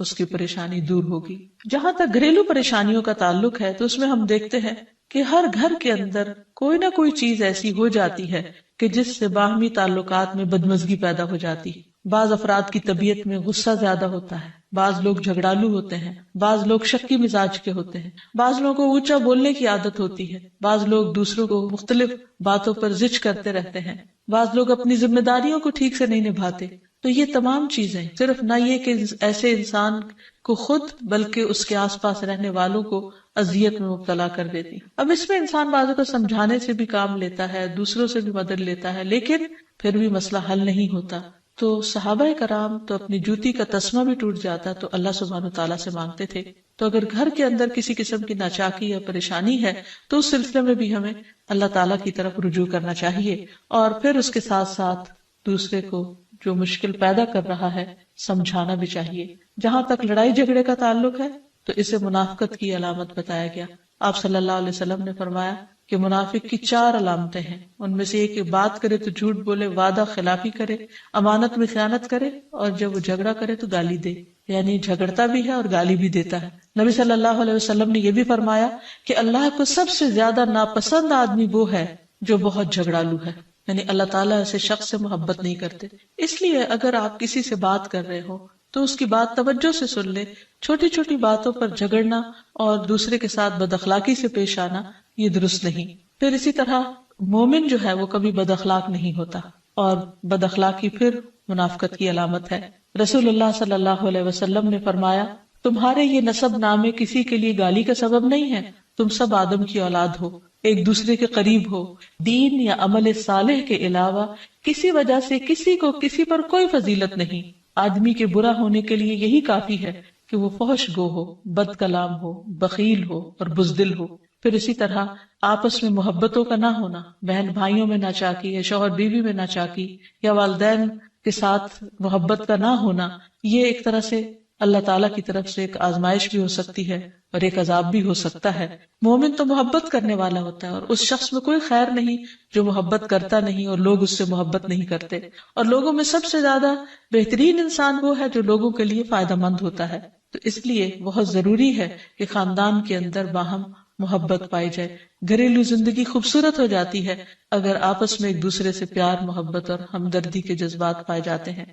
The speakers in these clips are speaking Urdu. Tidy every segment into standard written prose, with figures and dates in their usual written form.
اس کی پریشانی دور ہوگی. جہاں تک گھریلو پریشانیوں کا تعلق ہے تو اس میں ہم دیکھتے ہیں کہ ہر گھر کے اندر کوئی نہ کوئی چیز ایسی ہو جاتی ہے کہ جس سے باہمی تعلقات میں بدمزگی پیدا ہو جاتی ہے. بعض افراد کی طبیعت میں غصہ زیادہ ہوتا ہے، بعض لوگ جھگڑالو ہوتے ہیں، بعض لوگ شکی مزاج کے ہوتے ہیں، بعض لوگوں کو اونچا بولنے کی عادت ہوتی ہے، بعض لوگ دوسروں کو مختلف باتوں پر زج کرتے رہتے ہیں، بعض لوگ اپنی ذمہ داریوں کو ٹھیک سے نہیں نبھاتے. تو یہ تمام چیزیں صرف نہ یہ کہ ایسے انسان کو خود بلکہ اس کے آس پاس رہنے والوں کو اذیت میں مبتلا کر دیتی. اب اس میں انسان بعضوں کو سمجھانے سے بھی کام لیتا ہے، دوسروں سے بھی مدد لیتا ہے، لیکن پھر بھی مسئلہ حل نہیں ہوتا. تو صحابہ کرام تو اپنی جوتی کا تسمہ بھی ٹوٹ جاتا تو اللہ سبحانہ تعالیٰ سے مانگتے تھے. تو اگر گھر کے اندر کسی قسم کی ناچاکی یا پریشانی ہے تو اس سلسلے میں بھی ہمیں اللہ تعالیٰ کی طرف رجوع کرنا چاہیے، اور پھر اس کے ساتھ ساتھ دوسرے کو جو مشکل پیدا کر رہا ہے سمجھانا بھی چاہیے. جہاں تک لڑائی جھگڑے کا تعلق ہے تو اسے منافقت کی علامت بتایا گیا. آپ صلی اللہ علیہ وسلم نے فرمایا کہ منافق کی 4 علامتیں ہیں. ان میں سے ایک بات کرے تو جھوٹ بولے، وعدہ خلافی کرے، امانت میں خیانت کرے، اور جب وہ جھگڑا کرے تو گالی دے. یعنی جھگڑتا بھی ہے اور گالی بھی دیتا ہے. نبی صلی اللہ علیہ وسلم نے یہ بھی فرمایا کہ اللہ کو سب سے زیادہ ناپسند آدمی وہ ہے جو بہت جھگڑالو ہے. یعنی اللہ تعالیٰ ایسے شخص سے محبت نہیں کرتے. اس لیے اگر آپ کسی سے بات کر رہے ہو تو اس کی بات توجہ سے سن لے. چھوٹی چھوٹی باتوں پر جھگڑنا اور دوسرے کے ساتھ بد اخلاقی سے پیش آنا یہ درست نہیں. پھر اسی طرح مومن جو ہے وہ کبھی بد اخلاق نہیں ہوتا، اور بد اخلاقی پھر منافقت کی علامت ہے. رسول اللہ صلی اللہ علیہ وسلم نے فرمایا تمہارے یہ نسب نامے کسی کے لیے گالی کا سبب نہیں ہے. تم سب آدم کی اولاد ہو، ایک دوسرے کے قریب ہو. دین یا عمل صالح کے علاوہ کسی وجہ سے کسی کو کسی پر کوئی فضیلت نہیں. آدمی کے برا ہونے کے لیے یہی کافی ہے کہ وہ فحش گو ہو، بد کلام ہو، بخیل ہو اور بزدل ہو. پھر اسی طرح آپس میں محبتوں کا نہ ہونا، بہن بھائیوں میں ناچاکی یا شوہر بیوی میں ناچاکی یا والدین کے ساتھ محبت کا نہ ہونا، یہ ایک طرح سے اللہ تعالیٰ کی طرف سے ایک آزمائش بھی ہو سکتی ہے اور ایک عذاب بھی ہو سکتا ہے. مومن تو محبت کرنے والا ہوتا ہے، اور اس شخص میں کوئی خیر نہیں جو محبت کرتا نہیں اور لوگ اس سے محبت نہیں کرتے. اور لوگوں میں سب سے زیادہ بہترین انسان وہ ہے جو لوگوں کے لیے فائدہ مند ہوتا ہے. تو اس لیے بہت ضروری ہے کہ خاندان کے اندر باہم محبت پائی جائے. گھریلو زندگی خوبصورت ہو جاتی ہے اگر آپس میں ایک دوسرے سے پیار، محبت اور ہمدردی کے جذبات پائے جاتے ہیں.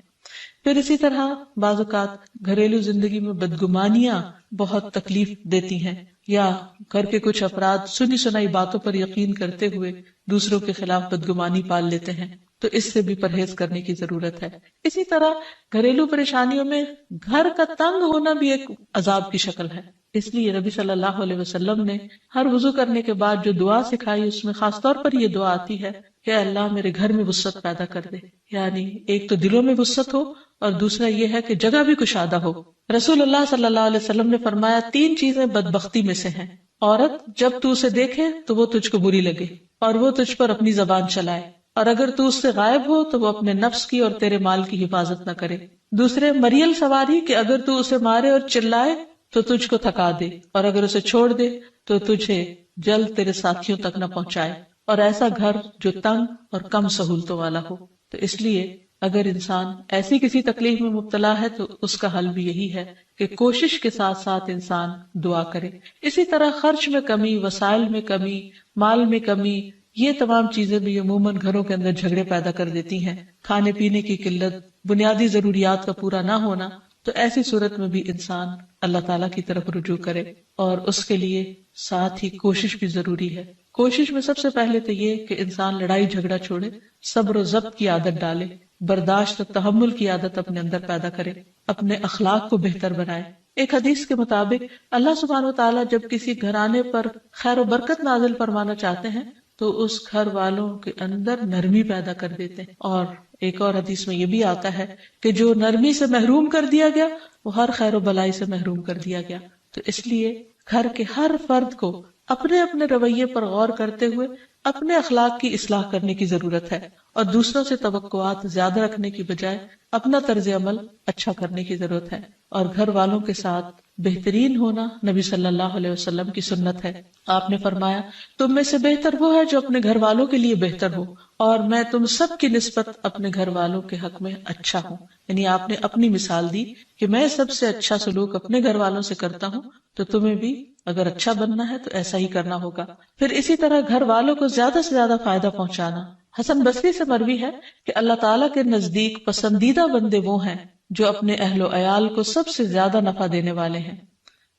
پھر اسی طرح بعض اوقات گھریلو زندگی میں بدگمانیاں بہت تکلیف دیتی ہیں، یا گھر کے کچھ افراد سنی سنائی باتوں پر یقین کرتے ہوئے دوسروں کے خلاف بدگمانی پال لیتے ہیں. تو اس سے بھی پرہیز کرنے کی ضرورت ہے. اسی طرح گھریلو پریشانیوں میں گھر کا تنگ ہونا بھی ایک عذاب کی شکل ہے. اس لیے نبی صلی اللہ علیہ وسلم نے ہر وضو کرنے کے بعد جو دعا سکھائی اس میں خاص طور پر یہ دعا آتی ہے کہ اللہ میرے گھر میں وسعت پیدا کر دے. یعنی ایک تو دلوں میں وسعت ہو اور دوسرا یہ ہے کہ جگہ بھی کشادہ ہو. رسول اللہ صلی اللہ علیہ وسلم نے فرمایا 3 چیزیں بدبختی میں سے ہیں. عورت جب تو اسے دیکھے تو وہ تجھ کو بری لگے اور وہ تجھ پر اپنی زبان چلائے، اور اگر تو اس سے غائب ہو تو وہ اپنے نفس کی اور تیرے مال کی حفاظت نہ کرے. دوسرے مریل سواری کہ اگر تو اسے مارے اور چلائے تو تجھ کو تھکا دے، اور اگر اسے چھوڑ دے تو تجھے جلد تیرے ساتھیوں تک نہ پہنچائے. اور ایسا گھر جو تنگ اور کم سہولتوں والا ہو. تو اس لیے اگر انسان ایسی کسی تکلیف میں مبتلا ہے تو اس کا حل بھی یہی ہے کہ کوشش کے ساتھ ساتھ انسان دعا کرے. اسی طرح خرچ میں کمی، وسائل میں کمی، مال میں کمی، یہ تمام چیزیں بھی عموماً گھروں کے اندر جھگڑے پیدا کر دیتی ہیں. کھانے پینے کی قلت، بنیادی ضروریات کا پورا نہ ہونا. تو ایسی صورت میں بھی انسان اللہ تعالیٰ کی طرف رجوع کرے، اور اس کے لیے ساتھ ہی کوشش بھی ضروری ہے. کوشش میں سب سے پہلے تو یہ کہ انسان لڑائی جھگڑا چھوڑے، صبر و ضبط کی عادت ڈالے، برداشت و تحمل کی عادت اپنے اندر پیدا کرے، اپنے اخلاق کو بہتر بنائے. ایک حدیث کے مطابق اللہ سبحانہ و تعالیٰ جب کسی گھرانے پر خیر و برکت نازل فرمانا چاہتے ہیں تو اس گھر والوں کے اندر نرمی پیدا کر دیتے ہیں. اور ایک اور حدیث میں یہ بھی آتا ہے کہ جو نرمی سے محروم کر دیا گیا وہ ہر خیر و بلائی سے محروم کر دیا گیا. تو اس لیے گھر کے ہر فرد کو اپنے اپنے رویے پر غور کرتے ہوئے اپنے اخلاق کی اصلاح کرنے کی ضرورت ہے، اور دوسروں سے توقعات زیادہ رکھنے کی بجائے اپنا طرز عمل اچھا کرنے کی ضرورت ہے، اور گھر والوں کے ساتھ بہترین ہونا نبی صلی اللہ علیہ وسلم کی سنت ہے. آپ نے فرمایا تم میں سے بہتر وہ ہے جو اپنے گھر والوں کے لیے بہتر ہو، اور میں تم سب کی نسبت اپنے گھر والوں کے حق میں اچھا ہوں. یعنی آپ نے اپنی مثال دی کہ میں سب سے اچھا سلوک اپنے گھر والوں سے کرتا ہوں، تو تمہیں بھی اگر اچھا بننا ہے تو ایسا ہی کرنا ہوگا. پھر اسی طرح گھر والوں کو زیادہ سے زیادہ فائدہ پہنچانا. حسن بصری سے مروی ہے کہ اللہ تعالیٰ کے نزدیک پسندیدہ بندے وہ ہیں جو اپنے اہل و عیال کو سب سے زیادہ نفع دینے والے ہیں.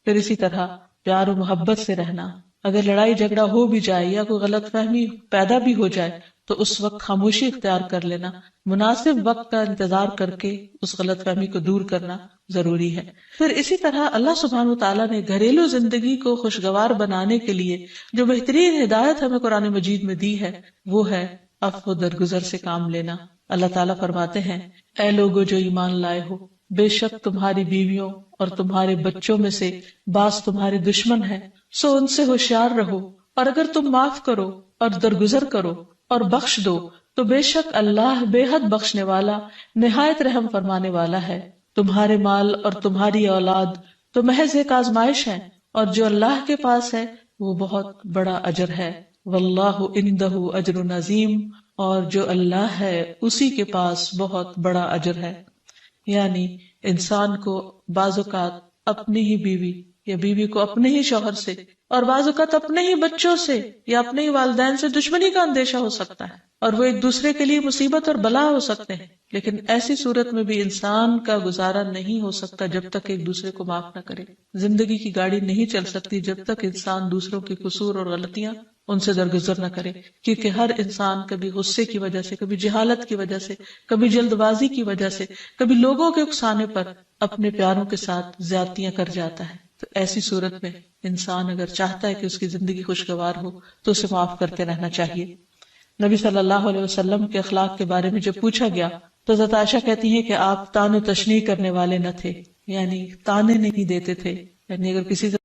پھر اسی طرح پیار و محبت سے رہنا. اگر لڑائی جھگڑا ہو بھی جائے یا کوئی غلط فہمی پیدا بھی ہو جائے تو اس وقت خاموشی اختیار کر لینا، مناسب وقت کا انتظار کر کے اس غلط فہمی کو دور کرنا ضروری ہے. پھر اسی طرح اللہ سبحانہ وتعالیٰ نے گھریلو زندگی کو خوشگوار بنانے کے لیے جو بہترین ہدایت ہمیں قرآن مجید میں دی ہے وہ ہے عفو درگزر سے کام لینا. اللہ تعالیٰ فرماتے ہیں اے لوگو جو ایمان لائے ہو، بے شک تمہاری بیویوں اور تمہارے بچوں میں سے بعض تمہارے دشمن ہیں، سو ان سے ہوشیار رہو، اور اگر تم معاف کرو اور درگزر کرو اور بخش دو تو بے شک اللہ بے حد بخشنے والا نہایت رحم فرمانے والا ہے. تمہارے مال اور تمہاری اولاد تو محض ایک آزمائش ہے، اور جو اللہ کے پاس ہے وہ بہت بڑا اجر ہے. واللہ عندہ اجر عظیم، اور جو اللہ ہے اسی کے پاس بہت بڑا اجر ہے. یعنی انسان کو بعض اوقات اپنی ہی بیوی یا بیوی کو اپنے ہی شوہر سے اور بعض اوقات اپنے ہی بچوں سے یا اپنے ہی والدین سے دشمنی کا اندیشہ ہو سکتا ہے، اور وہ ایک دوسرے کے لیے مصیبت اور بلا ہو سکتے ہیں. لیکن ایسی صورت میں بھی انسان کا گزارا نہیں ہو سکتا جب تک ایک دوسرے کو معاف نہ کرے. زندگی کی گاڑی نہیں چل سکتی جب تک انسان دوسروں کے قصور اور غلطیاں ان سے درگزر نہ کرے، کیونکہ ہر انسان کبھی غصے کی وجہ سے، کبھی جہالت کی وجہ سے، کبھی جلد بازی کی وجہ سے، کبھی لوگوں کے اکسانے پر اپنے پیاروں کے ساتھ زیادتیاں کر جاتا ہے. تو ایسی صورت میں انسان اگر چاہتا ہے کہ اس کی زندگی خوشگوار ہو تو اسے معاف کرتے رہنا چاہیے. نبی صلی اللہ علیہ وسلم کے اخلاق کے بارے میں جب پوچھا گیا تو حضرت عائشہ کہتی ہیں کہ آپ تان و تشنیع کرنے والے نہ تھے، یعنی تانے نہیں دیتے تھے. یعنی اگر کسی سے